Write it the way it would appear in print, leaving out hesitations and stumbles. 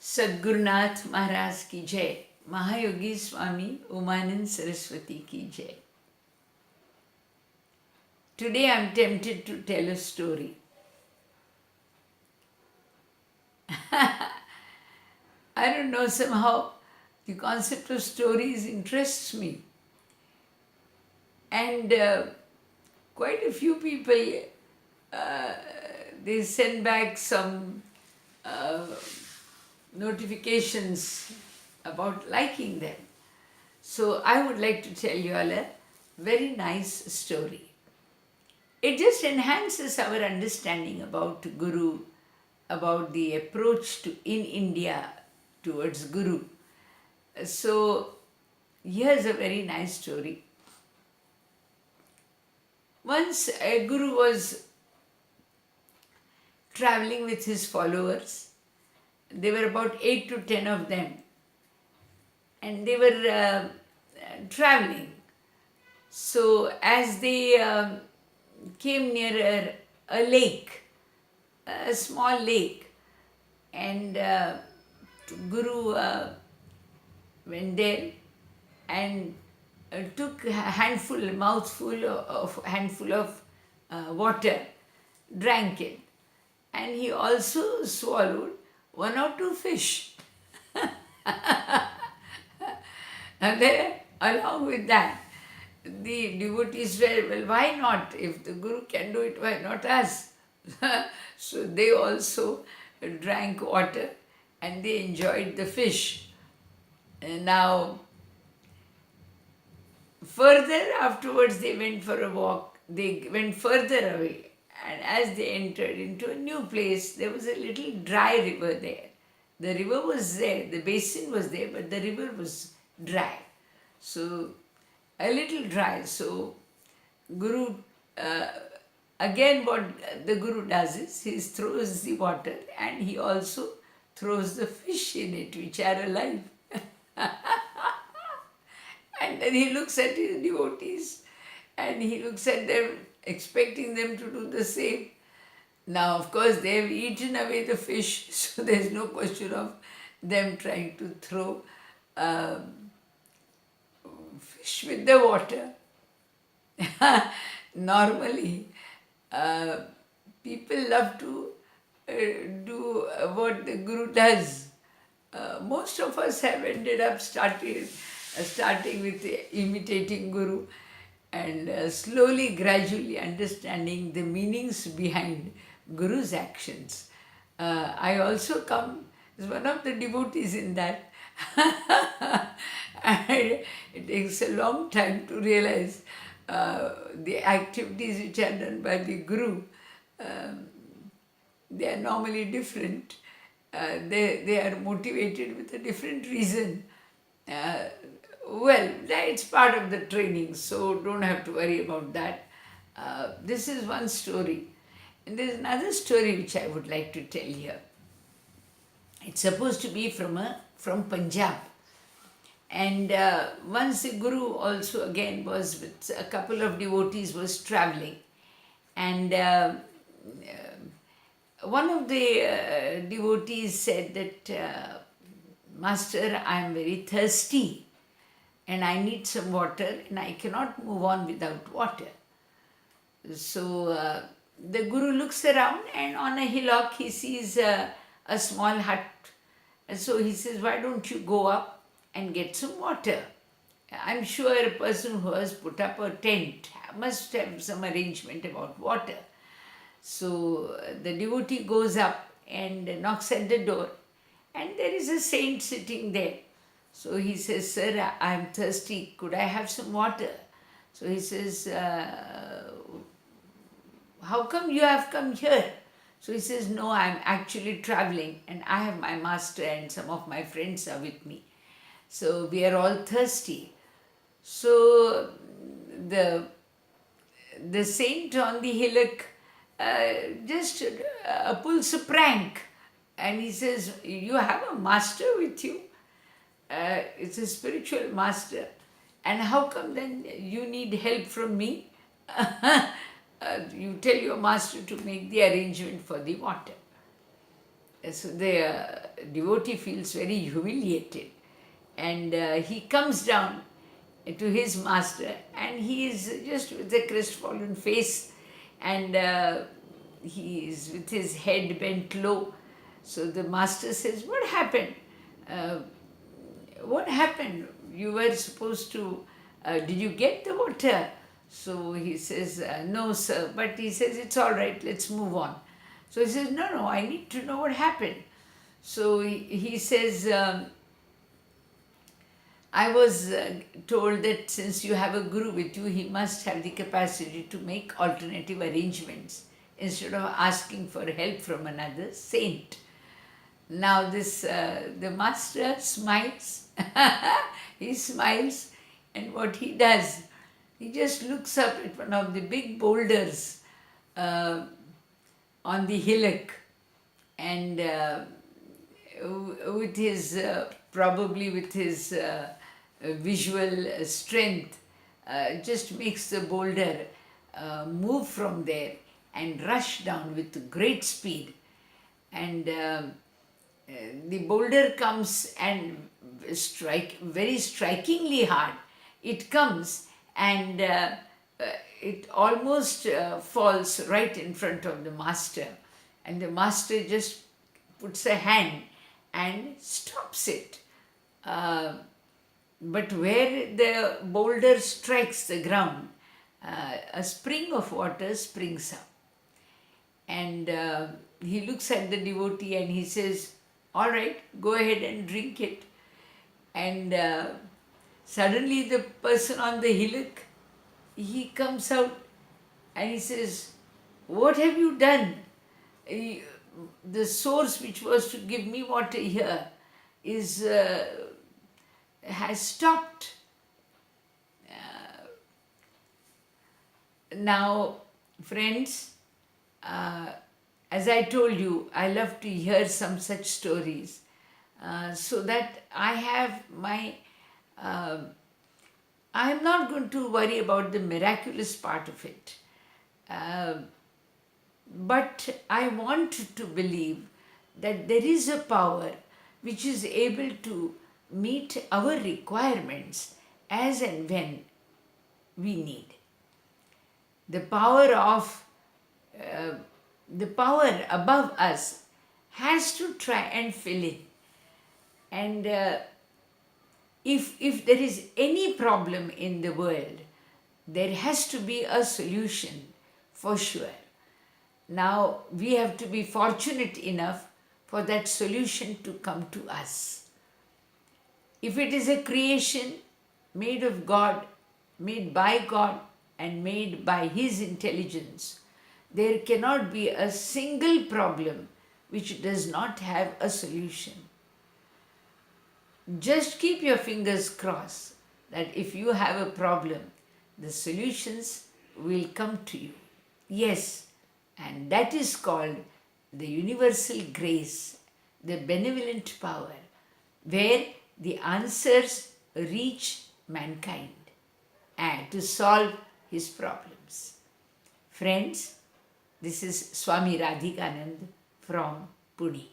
Sadgurunath Maharaj ki jai, Mahayogi Swami Umanand Saraswati ki jai. Today I am tempted to tell a story. I don't know, somehow the concept of stories interests me. And quite a few people, they send back some notifications about liking them. So I would like to tell you all a very nice story. It just enhances our understanding about Guru, about the approach in India towards Guru. So here's a very nice story. Once a Guru was traveling with his followers. There were about 8 to 10 of them, and they were traveling. So as they came near a lake, a small lake, and Guru went there and took a mouthful of water, drank it, and he also swallowed 1 or 2 fish. And then along with that, the devotees were, well, why not? If the Guru can do it, why not us? So they also drank water and they enjoyed the fish. And now, further afterwards they went for a walk. They went further away. And as they entered into a new place, there was a little dry river there. The river was there, the basin was there, but the river was dry. So, a little dry. So, Guru, again what the Guru does is, he throws the water and he also throws the fish in it, which are alive. And then he looks at his devotees and he looks at them, expecting them to do the same. Now, of course, they have eaten away the fish, so there is no question of them trying to throw fish with the water. Normally, people love to do what the Guru does. Most of us have ended up starting with imitating Guru and slowly, gradually understanding the meanings behind Guru's actions. I also come as one of the devotees in that. And it takes a long time to realize the activities which are done by the Guru. They are normally different. They are motivated with a different reason. Well, it's part of the training, so don't have to worry about that. This is one story. And there's another story which I would like to tell here. It's supposed to be from Punjab. And once the Guru also again was with a couple of devotees, was traveling. And one of the devotees said that, Master, I am very thirsty and I need some water and I cannot move on without water. So the Guru looks around and on a hillock he sees a small hut. And so he says, why don't you go up and get some water? I'm sure a person who has put up a tent must have some arrangement about water. So the devotee goes up and knocks at the door, and there is a saint sitting there. So he says, sir, I am thirsty, could I have some water? So he says, how come you have come here? So he says, no, I am actually traveling and I have my master and some of my friends are with me. So we are all thirsty. So the saint on the hillock just pulls a prank and he says, you have a master with you? It's a spiritual master. And how come then you need help from me? You tell your master to make the arrangement for the water. So the devotee feels very humiliated, and he comes down to his master, and he is just with a crestfallen face, and he is with his head bent low. So the master says, "What happened? Uh, what happened? You were supposed to, did you get the water?" So he says, "No, sir." But he says, "It's all right, let's move on." So he says, "No, no, I need to know what happened." So he says, "I was told that since you have a guru with you, he must have the capacity to make alternative arrangements instead of asking for help from another saint." Now the master smiles. He smiles, and what he does, he just looks up at one of the big boulders on the hillock, and with his probably with his visual strength, just makes the boulder move from there and rush down with great speed. And the boulder comes and very strikingly hard. It comes, and it almost falls right in front of the master, and the master just puts a hand and stops it. But where the boulder strikes the ground, a spring of water springs up. And he looks at the devotee and he says, "All right, go ahead and drink it." And suddenly the person on the hillock, he comes out and he says, "What have you done? The source which was to give me water here has stopped." Now, friends, as I told you, I love to hear some such stories, so that I have my. I'm not going to worry about the miraculous part of it, but I want to believe that there is a power which is able to meet our requirements as and when we need. The power of the power above us has to try and fill in. And if there is any problem in the world, there has to be a solution for sure. Now we have to be fortunate enough for that solution to come to us. If it is a creation made of God, made by God, and made by His intelligence, there cannot be a single problem which does not have a solution. Just keep your fingers crossed that if you have a problem, the solutions will come to you. Yes, and that is called the universal grace, the benevolent power, where the answers reach mankind and to solve his problems. Friends, this is Swami Radhikananda from Pune.